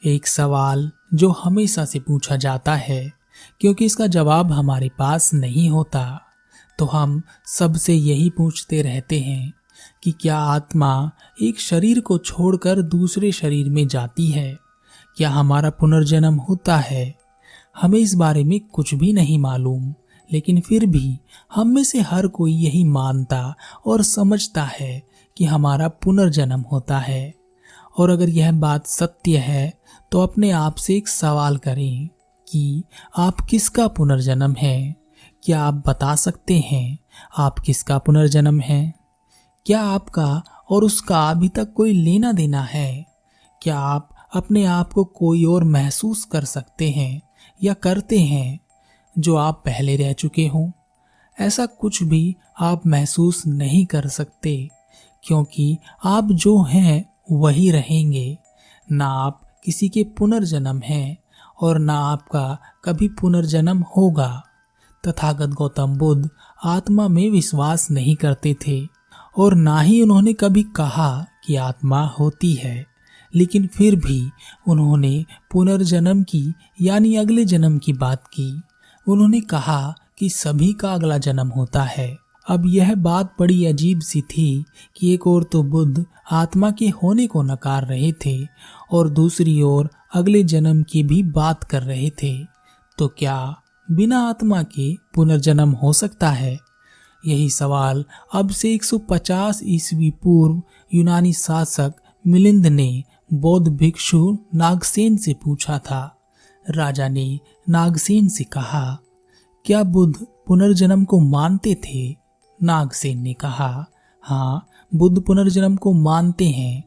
एक सवाल जो हमेशा से पूछा जाता है, क्योंकि इसका जवाब हमारे पास नहीं होता, तो हम सबसे यही पूछते रहते हैं कि क्या आत्मा एक शरीर को छोड़कर दूसरे शरीर में जाती है? क्या हमारा पुनर्जन्म होता है? हमें इस बारे में कुछ भी नहीं मालूम, लेकिन फिर भी हम में से हर कोई यही मानता और समझता है कि हमारा पुनर्जन्म होता है। और अगर यह बात सत्य है तो अपने आप से एक सवाल करें कि आप किसका पुनर्जन्म है? क्या आप बता सकते हैं आप किसका पुनर्जन्म है? क्या आपका और उसका अभी तक कोई लेना देना है? क्या आप अपने आप को कोई और महसूस कर सकते हैं या करते हैं जो आप पहले रह चुके हों? ऐसा कुछ भी आप महसूस नहीं कर सकते, क्योंकि आप जो हैं वही रहेंगे। ना आप किसी के पुनर्जन्म हैं और ना आपका कभी पुनर्जन्म होगा। तथागत गौतम बुद्ध आत्मा में विश्वास नहीं करते थे और ना ही उन्होंने कभी कहा कि आत्मा होती है, लेकिन फिर भी उन्होंने पुनर्जन्म की यानी अगले जन्म की बात की। उन्होंने कहा कि सभी का अगला जन्म होता है। अब यह बात बड़ी अजीब सी थी कि एक ओर तो बुद्ध आत्मा के होने को नकार रहे थे और दूसरी ओर अगले जन्म की भी बात कर रहे थे। तो क्या बिना आत्मा के पुनर्जन्म हो सकता है? यही सवाल अब से 150 ईस्वी पूर्व यूनानी शासक मिलिंद ने बौद्ध भिक्षु नागसेन से पूछा था। राजा ने नागसेन से कहा, क्या बुद्ध पुनर्जन्म को मानते थे? नागसेन ने कहा, हाँ, बुद्ध पुनर्जन्म को मानते हैं।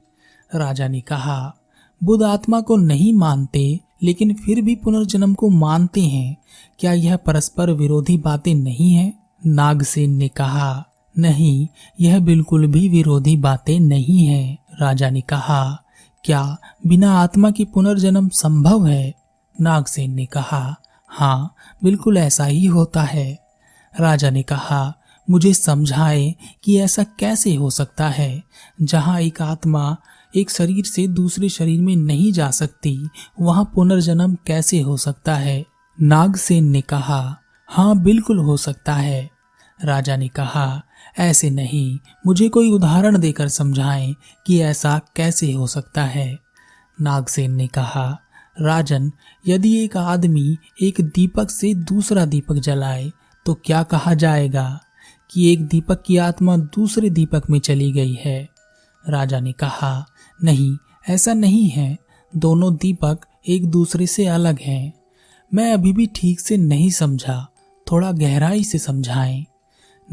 राजा ने कहा, बुद्ध आत्मा को नहीं मानते लेकिन फिर भी पुनर्जन्म को मानते हैं, क्या यह परस्पर विरोधी बातें नहीं हैं? नागसेन ने कहा, नहीं, यह बिल्कुल भी विरोधी बातें नहीं हैं। राजा ने कहा, क्या बिना आत्मा की पुनर्जन्म संभव है? नागसेन ने कहा, हाँ, बिल्कुल ऐसा ही होता है। राजा ने कहा, मुझे समझाएं कि ऐसा कैसे हो सकता है? जहाँ एक आत्मा एक शरीर से दूसरे शरीर में नहीं जा सकती, वहाँ पुनर्जन्म कैसे हो सकता है? नागसेन ने कहा, हाँ, बिल्कुल हो सकता है। राजा ने कहा, ऐसे नहीं, मुझे कोई उदाहरण देकर समझाएं कि ऐसा कैसे हो सकता है। नागसेन ने कहा, राजन, यदि एक आदमी एक दीपक से दूसरा दीपक जलाए तो क्या कहा जाएगा? कि एक दीपक की आत्मा दूसरे दीपक में चली गई है। राजा ने कहा, नहीं, ऐसा नहीं है, दोनों दीपक एक दूसरे से अलग हैं। मैं अभी भी ठीक से नहीं समझा, थोड़ा गहराई से समझाएं।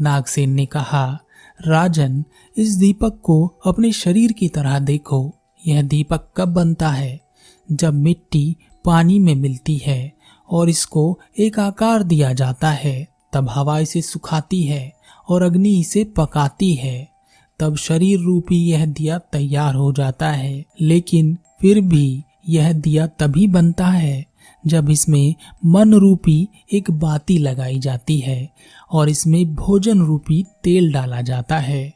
नागसेन ने कहा, राजन, इस दीपक को अपने शरीर की तरह देखो। यह दीपक कब बनता है? जब मिट्टी पानी में मिलती है और इसको एक आकार दिया जाता है, तब हवा इसे सुखाती है और अग्नि इसे पकाती है, तब शरीर रूपी यह दिया तैयार हो जाता है। लेकिन फिर भी यह दिया तभी बनता है जब इसमें मन रूपी एक बाती लगाई जाती है और इसमें भोजन रूपी तेल डाला जाता है।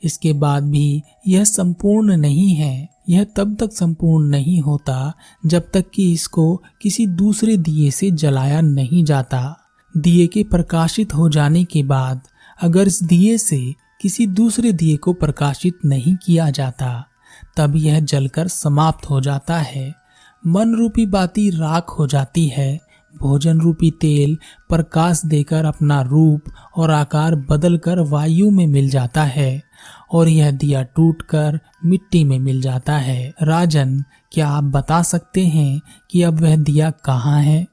इसके बाद भी यह संपूर्ण नहीं है। यह तब तक संपूर्ण नहीं होता जब तक कि इसको किसी दूसरे दिए से जलाया नहीं जाता। दिए के प्रकाशित हो जाने के बाद अगर इस दिए से किसी दूसरे दिए को प्रकाशित नहीं किया जाता, तब यह जलकर समाप्त हो जाता है। मन रूपी बाती राख हो जाती है। भोजन रूपी तेल प्रकाश देकर अपना रूप और आकार बदलकर वायु में मिल जाता है और यह दिया टूटकर मिट्टी में मिल जाता है। राजन, क्या आप बता सकते हैं कि अब वह दिया कहाँ है?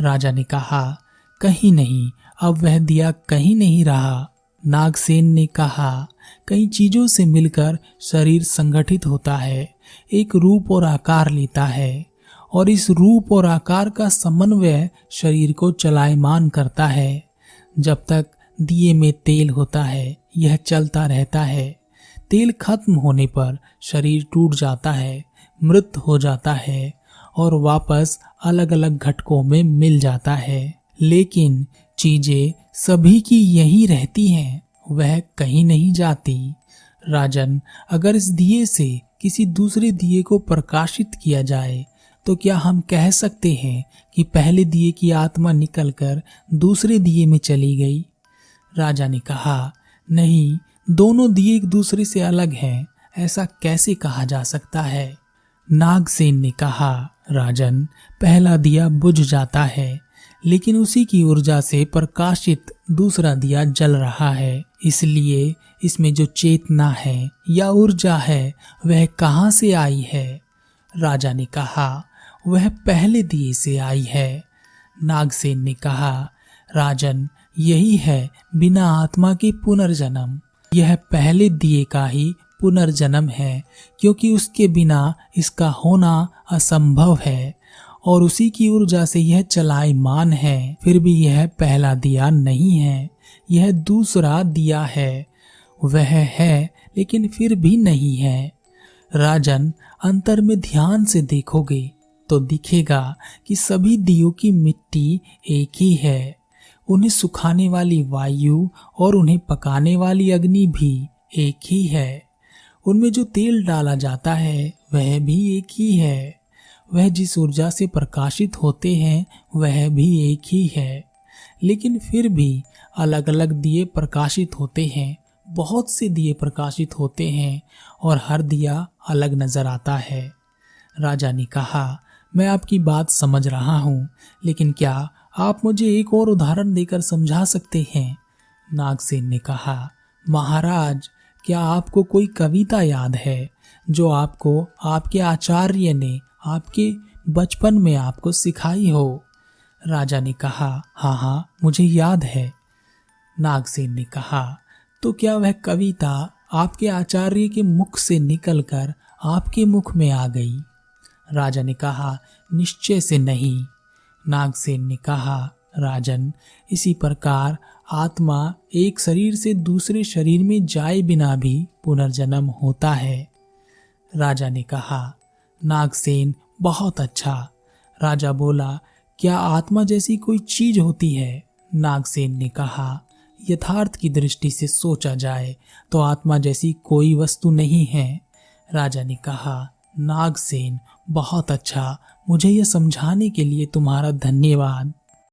राजा ने कहा, कहीं नहीं, अब वह दिया कहीं नहीं रहा। नागसेन ने कहा, कई चीजों से मिलकर शरीर संगठित होता है, एक रूप और आकार लेता है और इस रूप और आकार का समन्वय शरीर को चलायमान करता है। जब तक दिए में तेल होता है यह चलता रहता है। तेल खत्म होने पर शरीर टूट जाता है, मृत हो जाता है और वापस अलग अलग घटकों में मिल जाता है। लेकिन चीजें सभी की यही रहती हैं, वह कहीं नहीं जाती। राजन, अगर इस दिए से किसी दूसरे दिए को प्रकाशित किया जाए तो क्या हम कह सकते हैं कि पहले दिए की आत्मा निकलकर दूसरे दिए में चली गई? राजा ने कहा, नहीं, दोनों दिए एक दूसरे से अलग हैं, ऐसा कैसे कहा जा सकता है? नागसेन ने कहा, राजन, पहला दिया बुझ जाता है, लेकिन उसी की ऊर्जा से प्रकाशित दूसरा दिया जल रहा है। इसलिए इसमें जो चेतना है या ऊर्जा है वह कहाँ से आई है? राजा ने कहा, वह पहले दिए से आई है। नागसेन ने कहा, राजन, यही है बिना आत्मा के पुनर्जन्म। यह पहले दिए का ही पुनर्जन्म है, क्योंकि उसके बिना इसका होना असंभव है और उसी की ऊर्जा से यह चलायमान है। फिर भी यह पहला दिया नहीं है, यह दूसरा दिया है। वह है लेकिन फिर भी नहीं है। राजन, अंतर में ध्यान से देखोगे तो दिखेगा कि सभी दियों की मिट्टी एक ही है। उन्हें सुखाने वाली वायु और उन्हें पकाने वाली अग्नि भी एक ही है। उनमें जो तेल डाला जाता है वह भी एक ही है। वह जिस ऊर्जा से प्रकाशित होते हैं वह भी एक ही है। लेकिन फिर भी अलग अलग दिए प्रकाशित होते हैं, बहुत से दिए प्रकाशित होते हैं और हर दिया अलग नजर आता है। राजा ने कहा, मैं आपकी बात समझ रहा हूँ, लेकिन क्या आप मुझे एक और उदाहरण देकर समझा सकते हैं? नागसेन ने कहा, महाराज, क्या आपको कोई कविता याद है जो आपको आपके आचार्य ने आपके बचपन में आपको सिखाई हो? राजा ने कहा, हाँ हाँ, मुझे याद है। नागसेन ने कहा, तो क्या वह कविता आपके आचार्य के मुख से निकलकर आपके मुख में आ गई? राजा ने कहा, निश्चय से नहीं। नागसेन ने कहा, राजन, इसी प्रकार आत्मा एक शरीर से दूसरे शरीर में जाए बिना भी पुनर्जन्म होता है। राजा ने कहा, नागसेन, बहुत अच्छा। राजा बोला, क्या आत्मा जैसी कोई चीज होती है? नागसेन ने कहा, यथार्थ की दृष्टि से सोचा जाए तो आत्मा जैसी कोई वस्तु नहीं है। राजा ने कहा, नागसेन, बहुत अच्छा, मुझे यह समझाने के लिए तुम्हारा धन्यवाद।